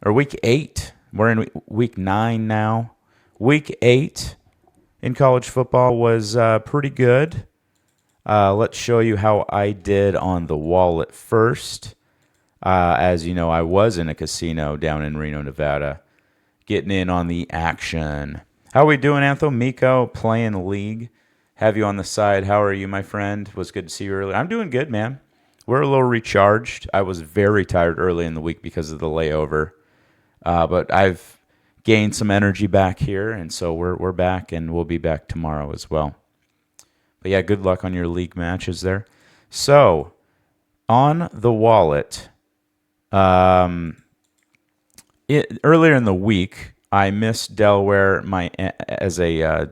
or week 8. We're in week 9 now. Week 8 in college football was pretty good. Let's show you how I did on the wallet first. As you know, I was in a casino down in Reno, Nevada, getting in on the action. How are we doing, Antho? Miko, playing league. Have you on the side. How are you, my friend? Was good to see you earlier. I'm doing good, man. We're a little recharged. I was very tired early in the week because of the layover. But I've gained some energy back here, and so we're back, and we'll be back tomorrow as well. But yeah, good luck on your league matches there. So, on the wallet, earlier in the week, I missed Delaware as a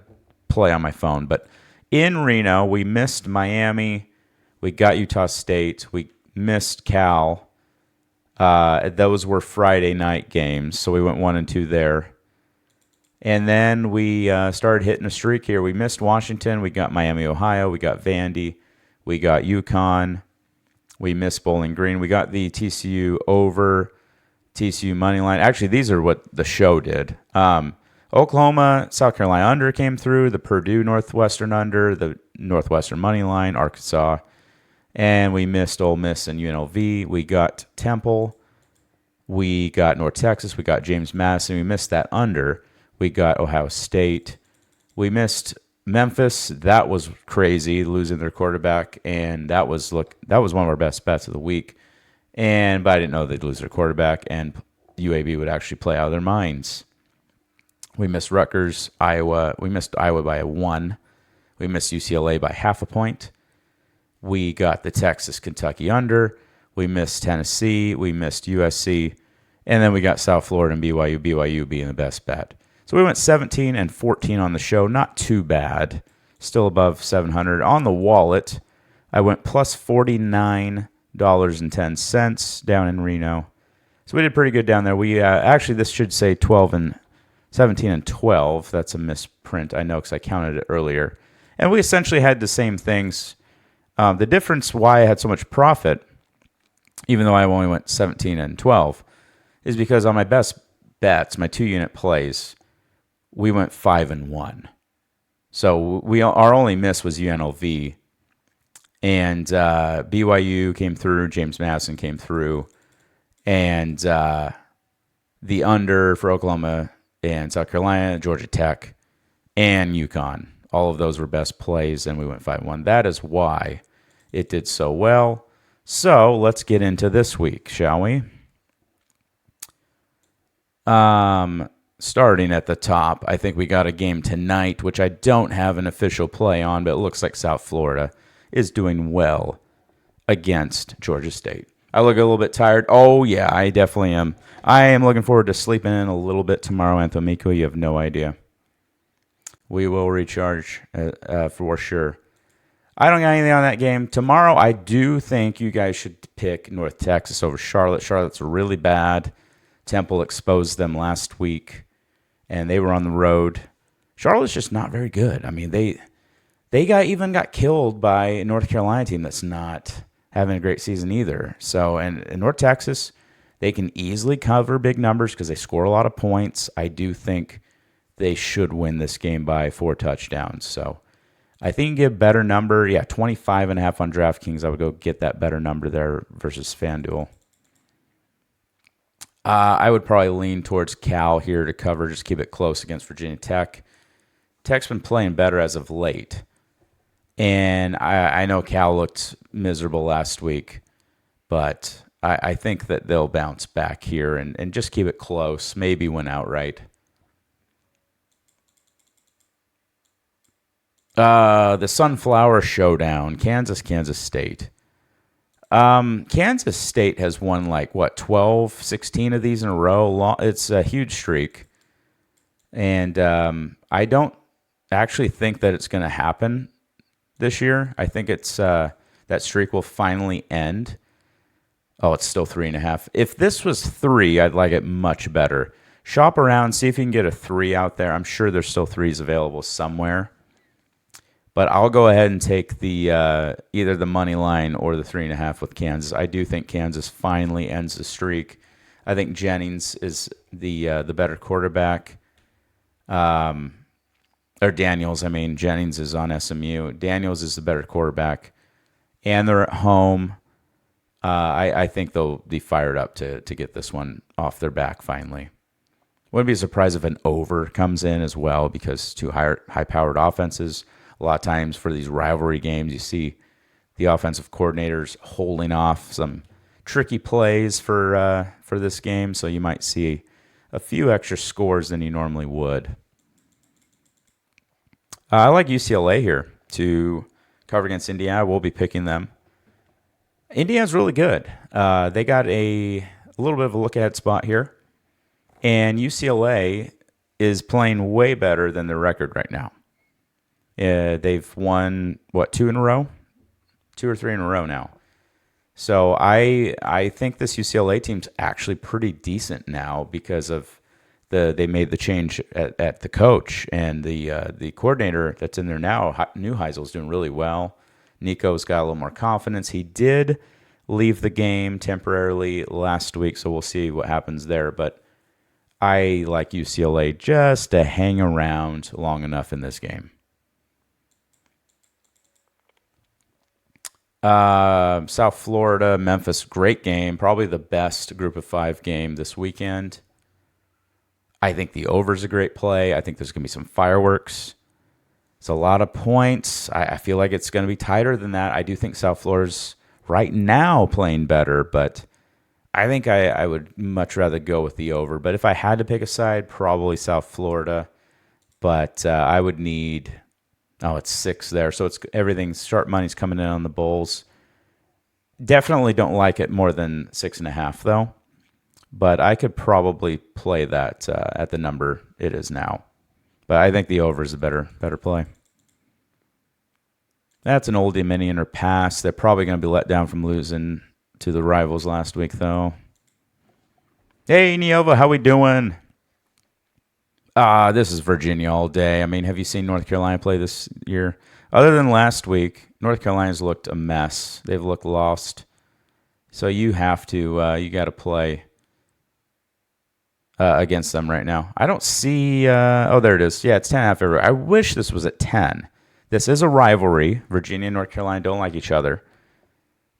play on my phone. But in Reno, we missed Miami. We got Utah State. We missed Cal. Those were Friday night games, so we went 1-2 there. And then we started hitting a streak here. We missed Washington. We got Miami, Ohio. We got Vandy. We got UConn. We missed Bowling Green. We got the TCU over, TCU money line. Actually, these are what the show did. Oklahoma, South Carolina under came through. The Purdue Northwestern under, the Northwestern money line, Arkansas. And we missed Ole Miss and UNLV. We got Temple. We got North Texas. We got James Madison. We missed that under. We got Ohio State. We missed Memphis. That was crazy, losing their quarterback. And that was one of our best bets of the week. But I didn't know they'd lose their quarterback, and UAB would actually play out of their minds. We missed Rutgers, Iowa. We missed Iowa by 1. We missed UCLA by half a point. We got the Texas-Kentucky under. We missed Tennessee. We missed USC. And then we got South Florida and BYU being the best bet. So we went 17-14 on the show. Not too bad. Still above 700. On the wallet, I went plus $49.10 down in Reno. So we did pretty good down there. We actually, this should say 17-12. That's a misprint, I know, because I counted it earlier. And we essentially had the same things. The difference why I had so much profit, even though I only went 17-12, is because on my best bets, my 2-unit plays, we went 5-1. So our only miss was UNLV, and BYU came through, James Madison came through, and the under for Oklahoma and South Carolina, Georgia Tech, and UConn. All of those were best plays, and we went 5-1. That is why it did so well. So let's get into this week, shall we? Starting at the top, I think we got a game tonight, which I don't have an official play on, but it looks like South Florida is doing well against Georgia State. I look a little bit tired. Oh, yeah, I definitely am. I am looking forward to sleeping in a little bit tomorrow, Anthony. You have no idea. We will recharge for sure. I don't got anything on that game. Tomorrow, I do think you guys should pick North Texas over Charlotte. Charlotte's really bad. Temple exposed them last week, and they were on the road. Charlotte's just not very good. I mean, they got killed by a North Carolina team that's not having a great season either. So, and North Texas, they can easily cover big numbers because they score a lot of points. I do think they should win this game by 4 touchdowns. So I think you get a better number. Yeah, 25.5 on DraftKings. I would go get that better number there versus FanDuel. I would probably lean towards Cal here to cover. Just keep it close against Virginia Tech. Tech's been playing better as of late. And I know Cal looked miserable last week, but I think that they'll bounce back here and just keep it close, maybe win outright. The Sunflower Showdown, Kansas State. Kansas State has won 12, 16 of these in a row. It's a huge streak. And I don't actually think that it's going to happen this year. I think it's that streak will finally end. Oh, it's still 3.5. If this was 3, I'd like it much better. Shop around, see if you can get a 3 out there. I'm sure there's still 3s available somewhere. But I'll go ahead and take the either the money line or the 3.5 with Kansas. I do think Kansas finally ends the streak I think Jennings is the better quarterback. Or Daniels, I mean. Jennings is on SMU. Daniels is the better quarterback. And they're at home. I think they'll be fired up to get this one off their back finally. Wouldn't be surprised if an over comes in as well, because two high-powered offenses. A lot of times for these rivalry games, you see the offensive coordinators holding off some tricky plays for this game, so you might see a few extra scores than you normally would. I like UCLA here to cover against Indiana. We'll be picking them. Indiana's really good. They got a little bit of a look-ahead spot here. And UCLA is playing way better than their record right now. They've won, 2 in a row? 2 or 3 in a row now. So I think this UCLA team's actually pretty decent now because of they made the change at the coach, and the coordinator that's in there now, Neuheisel's doing really well. Nico's got a little more confidence. He did leave the game temporarily last week, so we'll see what happens there. But I like UCLA just to hang around long enough in this game. South Florida, Memphis, great game. Probably the best group of 5 game this weekend. I think the over's a great play. I think there's going to be some fireworks. It's a lot of points. I feel like it's going to be tighter than that. I do think South Florida's right now playing better, but I think I would much rather go with the over. But if I had to pick a side, probably South Florida. But I would need, it's 6 there. So it's everything, sharp money's coming in on the Bulls. Definitely don't like it more than 6.5 though. But I could probably play that at the number it is now. But I think the over is a better play. That's an oldie mini in her pass. They're probably going to be let down from losing to the rivals last week, though. Hey, Neova, how we doing? This is Virginia all day. I mean, have you seen North Carolina play this year? Other than last week, North Carolina's looked a mess. They've looked lost. So you have to, you got to play against them right now. I don't see, there it is. Yeah, it's 10.5 everywhere. I wish this was at 10. This is a rivalry. Virginia and North Carolina don't like each other.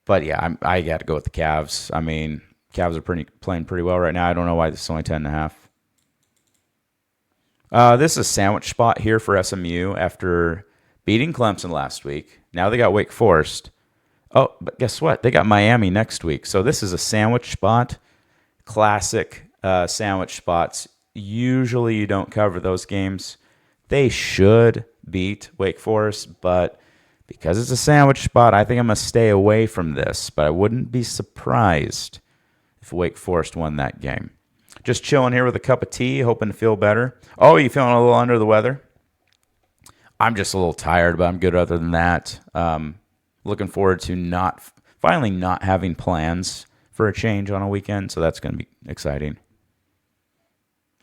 But yeah, I got to go with the Cavs. I mean, Cavs are playing pretty well right now. I don't know why this is only 10.5. This is a sandwich spot here for SMU after beating Clemson last week. Now they got Wake Forest. Oh, but guess what? They got Miami next week. So this is a sandwich spot. Classic sandwich spots. Usually you don't cover those games. They should beat Wake Forest, but because it's a sandwich spot, I think I'm going to stay away from this. But I wouldn't be surprised if Wake Forest won that game. Just chilling here with a cup of tea, hoping to feel better. Oh, you feeling a little under the weather? I'm just a little tired, but I'm good other than that. Looking forward to finally not having plans for a change on a weekend, so that's going to be exciting.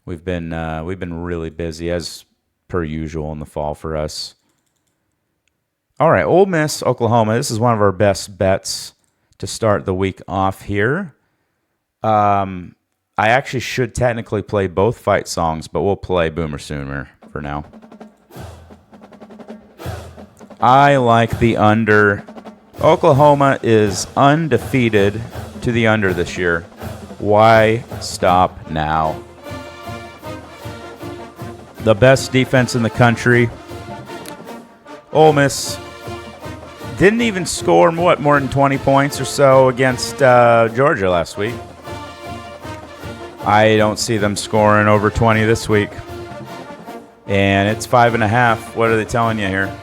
We've been really busy as per usual in the fall for us. All right, Ole Miss, Oklahoma. This is one of our best bets to start the week off here. I actually should technically play both fight songs, but we'll play Boomer Sooner for now. I like the under. Oklahoma is undefeated to the under this year. Why stop now? The best defense in the country. Ole Miss didn't even score, more than 20 points or so against Georgia last week. I don't see them scoring over 20 this week. And it's 5.5. What are they telling you here?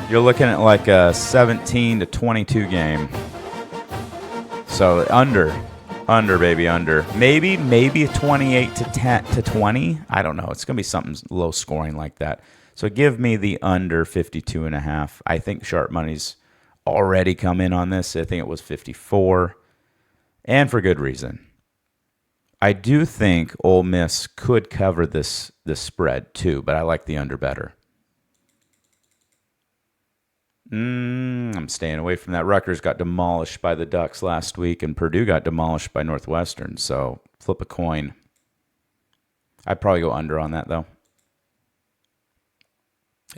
You're looking at like a 17-22 game. So under, baby, under. Maybe a 28-20. I don't know. It's going to be something low scoring like that. So give me the under 52.5. I think sharp money's already come in on this. I think it was 54. And for good reason. I do think Ole Miss could cover this spread too, but I like the under better. I'm staying away from that. Rutgers got demolished by the Ducks last week, and Purdue got demolished by Northwestern. So flip a coin. I'd probably go under on that, though.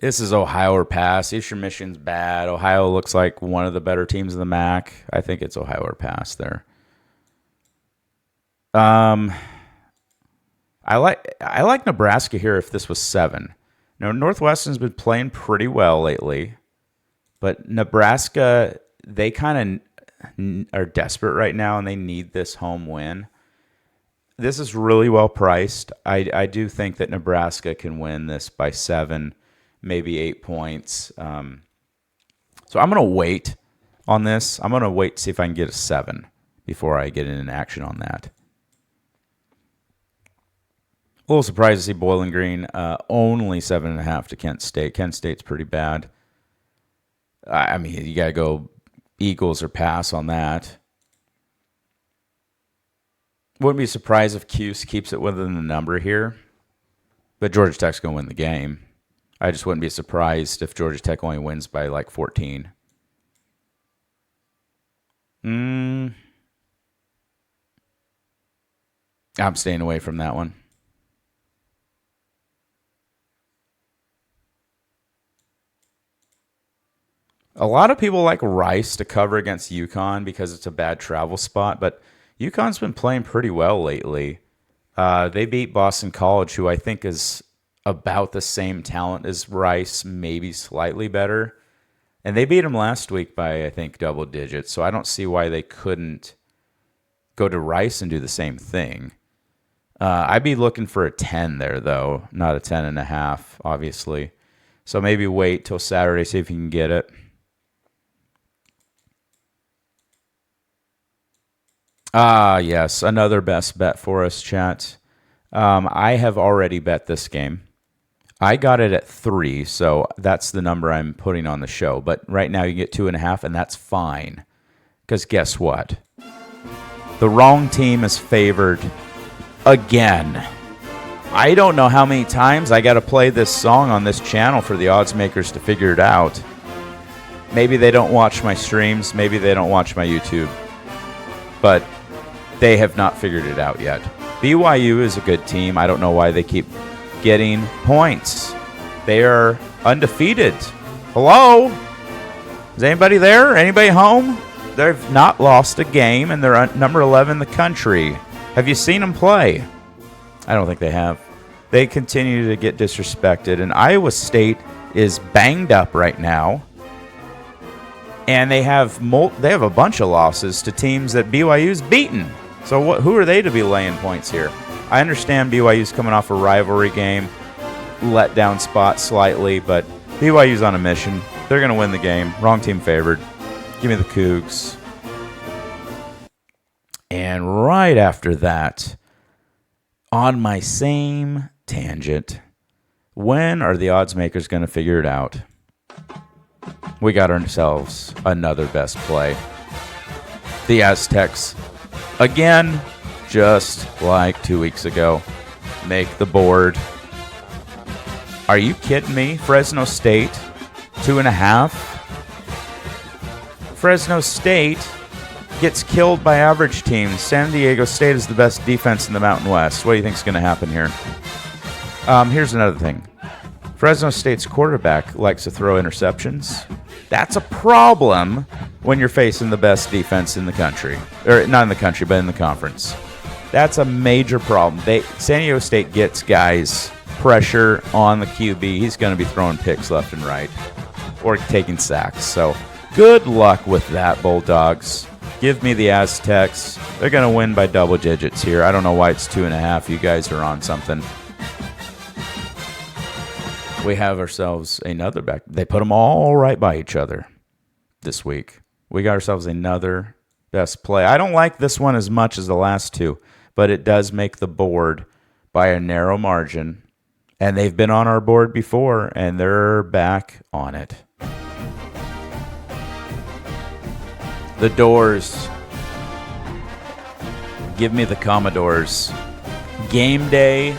This is Ohio or pass. Eastern Michigan's bad. Ohio looks like one of the better teams in the MAC. I think it's Ohio or pass there. I like Nebraska here if this was 7. Now, Northwestern's been playing pretty well lately, but Nebraska, they kind of are desperate right now, and they need this home win. This is really well priced. I do think that Nebraska can win this by 7, maybe 8 points. So I'm going to wait on this. I'm going to wait to see if I can get a 7 before I get in action on that. A little surprised to see Bowling Green only 7.5 to Kent State. Kent State's pretty bad. I mean, you got to go Eagles or pass on that. Wouldn't be surprised if Cuse keeps it within the number here. But Georgia Tech's going to win the game. I just wouldn't be surprised if Georgia Tech only wins by like 14. I'm staying away from that one. A lot of people like Rice to cover against UConn because it's a bad travel spot, but UConn's been playing pretty well lately. They beat Boston College, who I think is about the same talent as Rice, maybe slightly better. And they beat them last week by, I think, double digits, so I don't see why they couldn't go to Rice and do the same thing. I'd be looking for a 10 there, though, not a 10.5, obviously. So maybe wait till Saturday, see if you can get it. Yes, another best bet for us, chat. I have already bet this game. I got it at 3, so that's the number I'm putting on the show. But right now you get 2.5, and that's fine. Because guess what? The wrong team is favored again. I don't know how many times I got to play this song on this channel for the odds makers to figure it out. Maybe they don't watch my streams. Maybe they don't watch my YouTube. But they have not figured it out yet. BYU is a good team. I don't know why they keep getting points. They are undefeated. Hello? Is anybody there? Anybody home? They've not lost a game, and they're number 11 in the country. Have you seen them play? I don't think they have. They continue to get disrespected, and Iowa State is banged up right now. And they have a bunch of losses to teams that BYU's beaten. So who are they to be laying points here? I understand BYU's coming off a rivalry game, let down spot slightly, but BYU's on a mission. They're going to win the game. Wrong team favored. Give me the Cougs. And right after that, on my same tangent, when are the odds makers going to figure it out? We got ourselves another best play. The Aztecs, again, just like 2 weeks ago, make the board. Are you kidding me? Fresno State, 2.5. Fresno State gets killed by average teams. San Diego State is the best defense in the Mountain West. What do you think is going to happen here? Here's another thing. Fresno State's quarterback likes to throw interceptions. That's a problem when you're facing the best defense in the country. Or not in the country, but in the conference. That's a major problem. San Diego State gets guys pressure on the QB. He's going to be throwing picks left and right or taking sacks. So good luck with that, Bulldogs. Give me the Aztecs. They're going to win by double digits here. I don't know why it's 2.5. You guys are on something. We have ourselves another back. They put them all right by each other this week. We got ourselves another best play. I don't like this one as much as the last two, but it does make the board by a narrow margin. And they've been on our board before, and they're back on it. The Doors. Give me the Commodores. Game day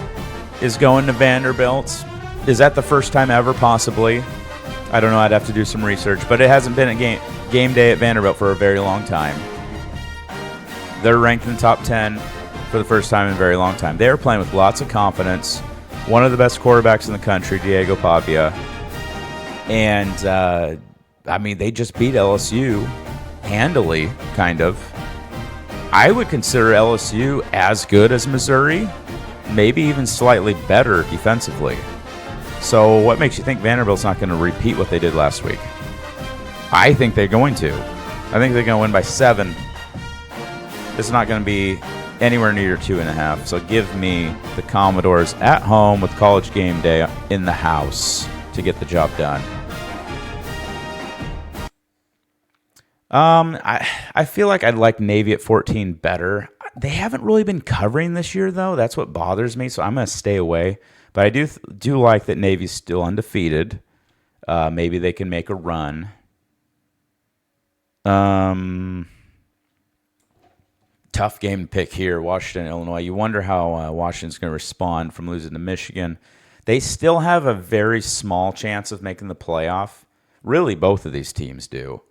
is going to Vanderbilt. Is that the first time ever, possibly? I don't know. I'd have to do some research, but it hasn't been a game day at Vanderbilt for a very long time. They're ranked in the top 10 for the first time in a very long time. They are playing with lots of confidence. One of the best quarterbacks in the country, Diego Pavia. And, they just beat LSU handily, kind of. I would consider LSU as good as Missouri, maybe even slightly better defensively. So what makes you think Vanderbilt's not going to repeat what they did last week? I think they're going to. I think they're going to win by 7. It's not going to be anywhere near 2.5. So give me the Commodores at home with College game day in the house to get the job done. I feel like I'd like Navy at 14 better. They haven't really been covering this year, though. That's what bothers me, so I'm going to stay away. But I do like that Navy's still undefeated. Maybe they can make a run. Tough game to pick here, Washington, Illinois. You wonder how Washington's going to respond from losing to Michigan. They still have a very small chance of making the playoff. Really, both of these teams do.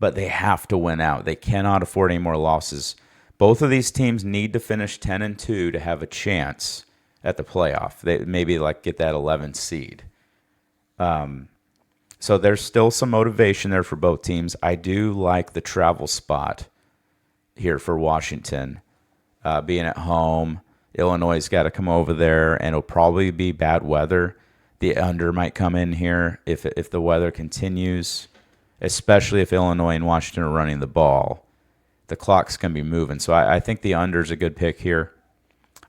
But they have to win out. They cannot afford any more losses. Both of these teams need to finish 10-2 to have a chance at the playoff. They maybe get that 11th seed. So there's still some motivation there for both teams. I do like the travel spot here for Washington. Being at home, Illinois' got to come over there, and it'll probably be bad weather. The under might come in here if the weather continues, especially if Illinois and Washington are running the ball. The clock's going to be moving. So I think the under is a good pick here.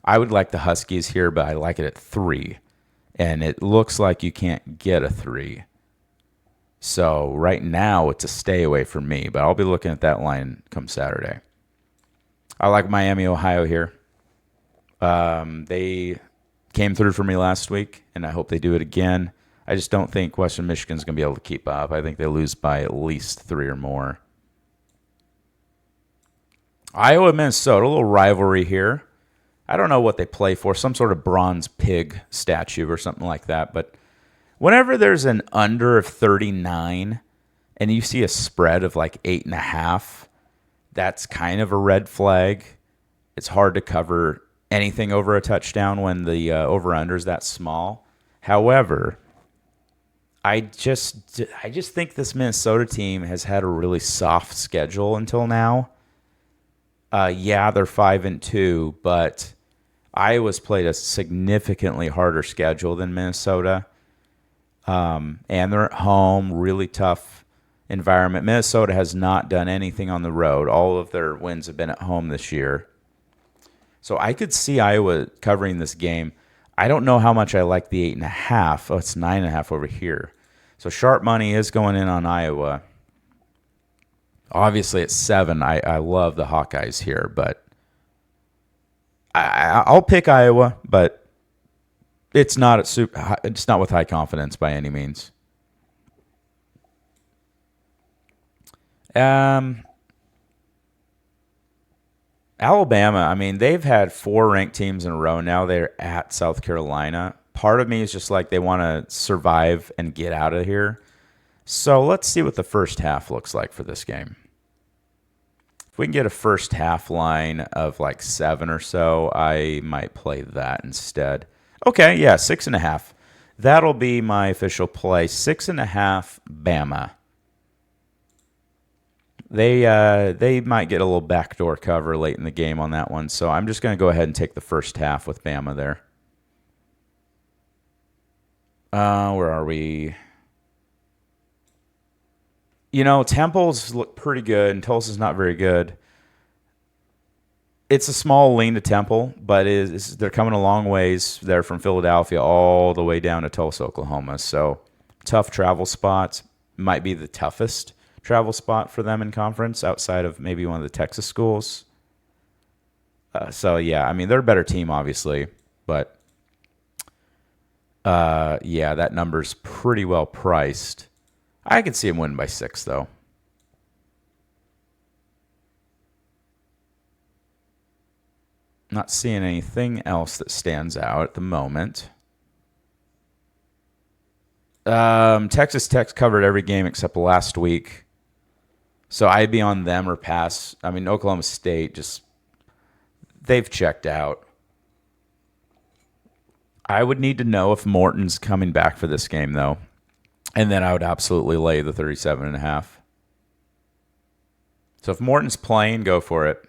I would like the Huskies here, but I like it at 3. And it looks like you can't get a 3. So right now it's a stay away for me, but I'll be looking at that line come Saturday. I like Miami, Ohio here. They came through for me last week, and I hope they do it again. I just don't think Western Michigan's going to be able to keep up. I think they lose by at least 3 or more. Iowa, Minnesota, a little rivalry here. I don't know what they play for, some sort of bronze pig statue or something like that. But whenever there's an under of 39 and you see a spread of 8.5, that's kind of a red flag. It's hard to cover anything over a touchdown when the over-under is that small. However, I just think this Minnesota team has had a really soft schedule until now. They're 5-2, but Iowa's played a significantly harder schedule than Minnesota. And they're at home, really tough environment. Minnesota has not done anything on the road. All of their wins have been at home this year. So I could see Iowa covering this game. I don't know how much I like the 8.5. Oh, it's 9.5 over here. So sharp money is going in on Iowa. Obviously, at 7, I love the Hawkeyes here, but I'll pick Iowa, but it's not with high confidence by any means. Alabama, they've had 4 ranked teams in a row. Now they're at South Carolina. Part of me is just they want to survive and get out of here. So let's see what the first half looks like for this game. If we can get a first half line of 7 or so, I might play that instead. Okay, yeah, 6.5. That'll be my official play. 6.5 Bama. They might get a little backdoor cover late in the game on that one, so I'm just going to go ahead and take the first half with Bama there. Where are we? Temple's look pretty good, and Tulsa's not very good. It's a small lean to Temple, but they're coming a long ways. They're from Philadelphia all the way down to Tulsa, Oklahoma. So tough travel spots. Might be the toughest travel spot for them in conference outside of maybe one of the Texas schools. They're a better team, obviously. But, that number's pretty well priced. I could see him winning by 6, though. Not seeing anything else that stands out at the moment. Texas Tech covered every game except last week. So I'd be on them or pass. I mean, Oklahoma State they've checked out. I would need to know if Morton's coming back for this game, though. And then I would absolutely lay the 37.5. So if Morton's playing, go for it.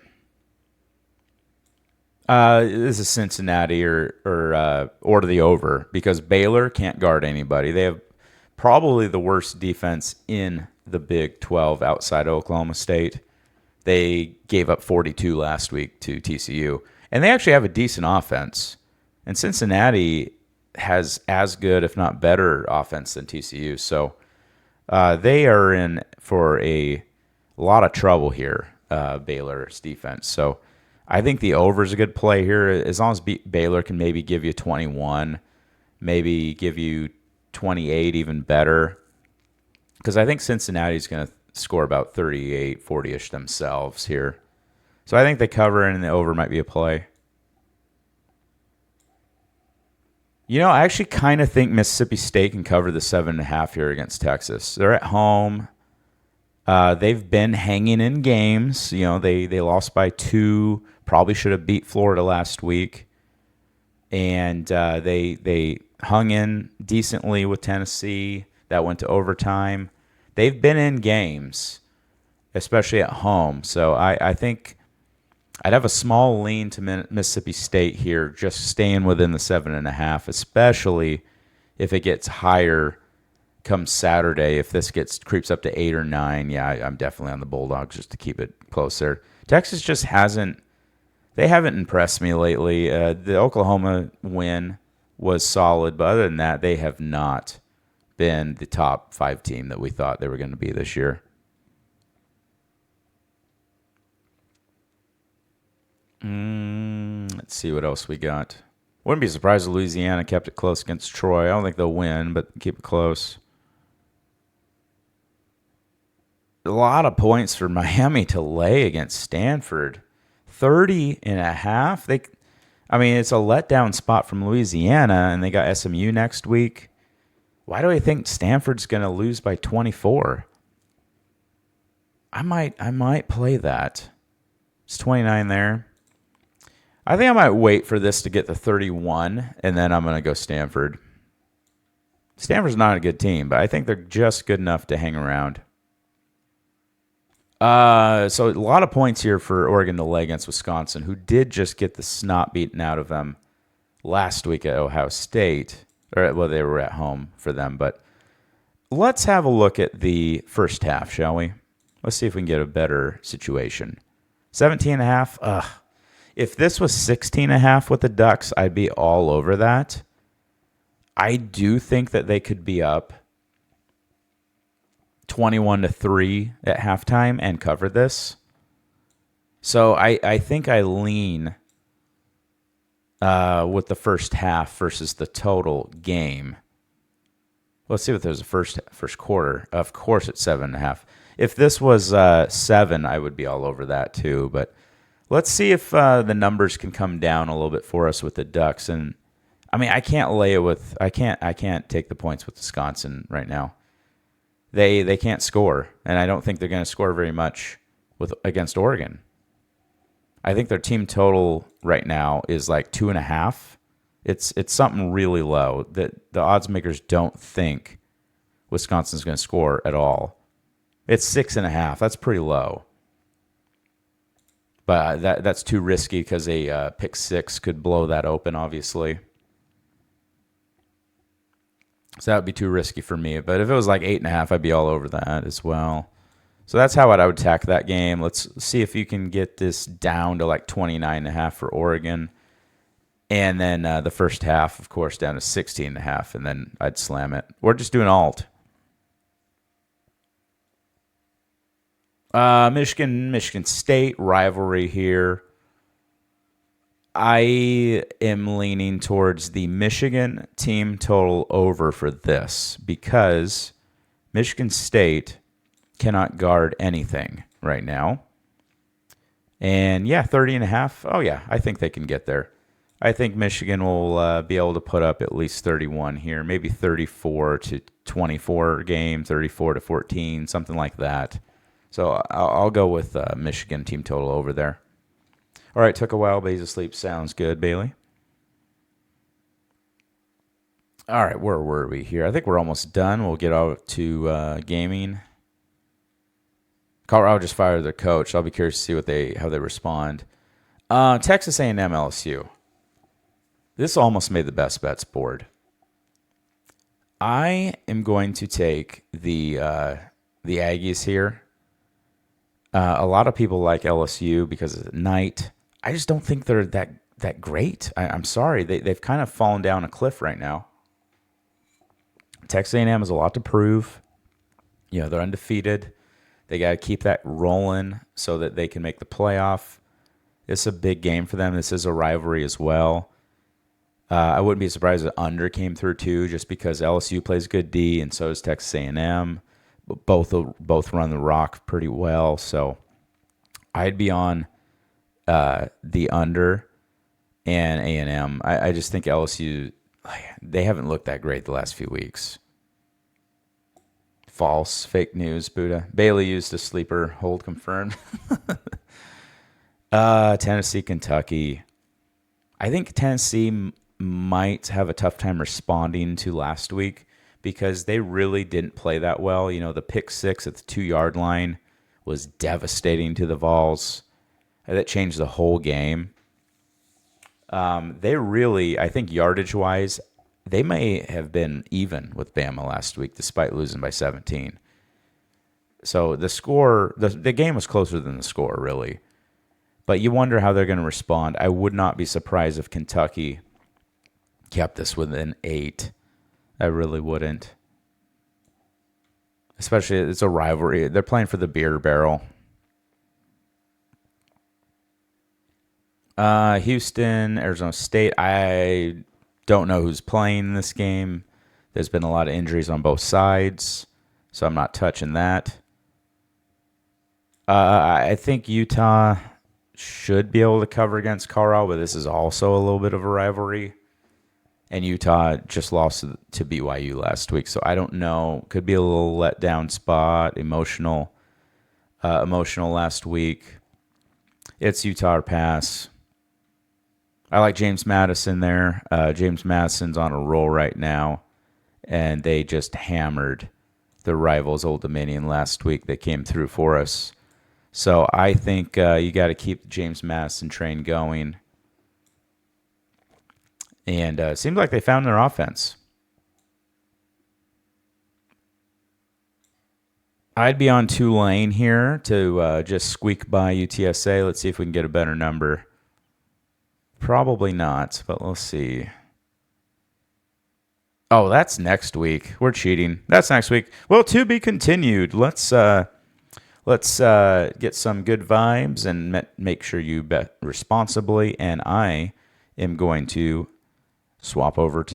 This is Cincinnati or to the over because Baylor can't guard anybody. They have probably the worst defense in the Big 12 outside Oklahoma State. They gave up 42 last week to TCU. And they actually have a decent offense. And Cincinnati has as good, if not better, offense than TCU. So they are in for a lot of trouble here, Baylor's defense. So I think the over is a good play here. As long as Baylor can maybe give you 21, maybe give you 28, even better. Because I think Cincinnati's going to score about 38, 40-ish themselves here. So I think they cover and the over might be a play. I actually kind of think Mississippi State can cover the 7.5 here against Texas. They're at home. They've been hanging in games. They lost by 2. Probably should have beat Florida last week. And they hung in decently with Tennessee. That went to overtime. They've been in games, especially at home. So I think I'd have a small lean to Mississippi State here, just staying within the 7.5, especially if it gets higher come Saturday. If this creeps up to 8 or 9, yeah, I'm definitely on the Bulldogs just to keep it closer. Texas just haven't impressed me lately. The Oklahoma win was solid, but other than that, they have not been the top 5 team that we thought they were going to be this year. Let's see what else we got. Wouldn't be surprised if Louisiana kept it close against Troy. I don't think they'll win, but keep it close. A lot of points for Miami to lay against Stanford. 30.5. It's a letdown spot from Louisiana, and they got SMU next week. Why do I think Stanford's going to lose by 24? I might play that. It's 29 there. I think I might wait for this to get to 31, and then I'm going to go Stanford. Stanford's not a good team, but I think they're just good enough to hang around. So a lot of points here for Oregon to lay against Wisconsin, who did just get the snot beaten out of them last week at Ohio State. Well, they were at home for them. But let's have a look at the first half, shall we? Let's see if we can get a better situation. 17.5. Ugh. If this was 16.5 with the Ducks, I'd be all over that. I do think that they could be up 21-3 at halftime and cover this. So I think I lean with the first half versus the total game. Let's see what there's a first quarter. Of course, it's 7.5. If this was 7, I would be all over that too. But let's see if the numbers can come down a little bit for us with the Ducks. And I can't lay it with. I can't take the points with Wisconsin right now. They can't score, and I don't think they're going to score very much against Oregon. I think their team total right now is like 2.5. It's something really low that the odds makers don't think Wisconsin's going to score at all. It's 6.5. That's pretty low, but that's too risky because a pick 6 could blow that open, obviously. So that would be too risky for me. But if it was like 8.5, I'd be all over that as well. So that's how I would attack that game. Let's see if you can get this down to like 29.5 for Oregon. And then the first half, of course, down to 16.5. And then I'd slam it. We're just doing alt. Michigan State rivalry here. I am leaning towards the Michigan team total over for this because Michigan State cannot guard anything right now. And yeah, 30.5. Oh yeah, I think they can get there. I think Michigan will be able to put up at least 31 here, maybe 34 to 24 game, 34 to 14, something like that. So I'll go with Michigan team total over there. All right, took a while, but he's asleep. Sounds good, Bailey. All right, where were we here? I think we're almost done. We'll get out to gaming. Colorado just fired their coach. I'll be curious to see how they respond. Texas A&M LSU. This almost made the best bets board. I am going to take the Aggies here. A lot of people like LSU because of the night. I just don't think they're that great. I'm sorry. They've kind of fallen down a cliff right now. Texas A&M has a lot to prove. They're undefeated. They got to keep that rolling so that they can make the playoff. It's a big game for them. This is a rivalry as well. I wouldn't be surprised if under came through too, just because LSU plays good D and so does Texas A&M. Both run the rock pretty well, so I'd be on the under and A&M. I just think LSU, they haven't looked that great the last few weeks. False, fake news, Buddha. Bailey used a sleeper, hold confirmed. Tennessee, Kentucky. I think Tennessee might have a tough time responding to last week because they really didn't play that well. The pick six at the 2-yard line was devastating to the Vols. That changed the whole game. They really, I think yardage-wise, they may have been even with Bama last week despite losing by 17. So the score, the game was closer than the score, really. But you wonder how they're going to respond. I would not be surprised if Kentucky kept this within 8. I really wouldn't. Especially, it's a rivalry. They're playing for the beer barrel. Houston, Arizona State. I don't know who's playing in this game. There's been a lot of injuries on both sides, so I'm not touching that. I think Utah should be able to cover against Colorado, but this is also a little bit of a rivalry. And Utah just lost to BYU last week, so I don't know. Could be a little letdown spot, emotional last week. It's Utah or pass. I like James Madison there. James Madison's on a roll right now, and they just hammered the rivals Old Dominion last week. They came through for us. So I think you got to keep the James Madison train going. And it seems like they found their offense. I'd be on Tulane here to just squeak by UTSA. Let's see if we can get a better number. Probably not, but we'll see. Oh, that's next week. We're cheating. That's next week. Well, to be continued. Let's get some good vibes and make sure you bet responsibly. And I am going to swap over to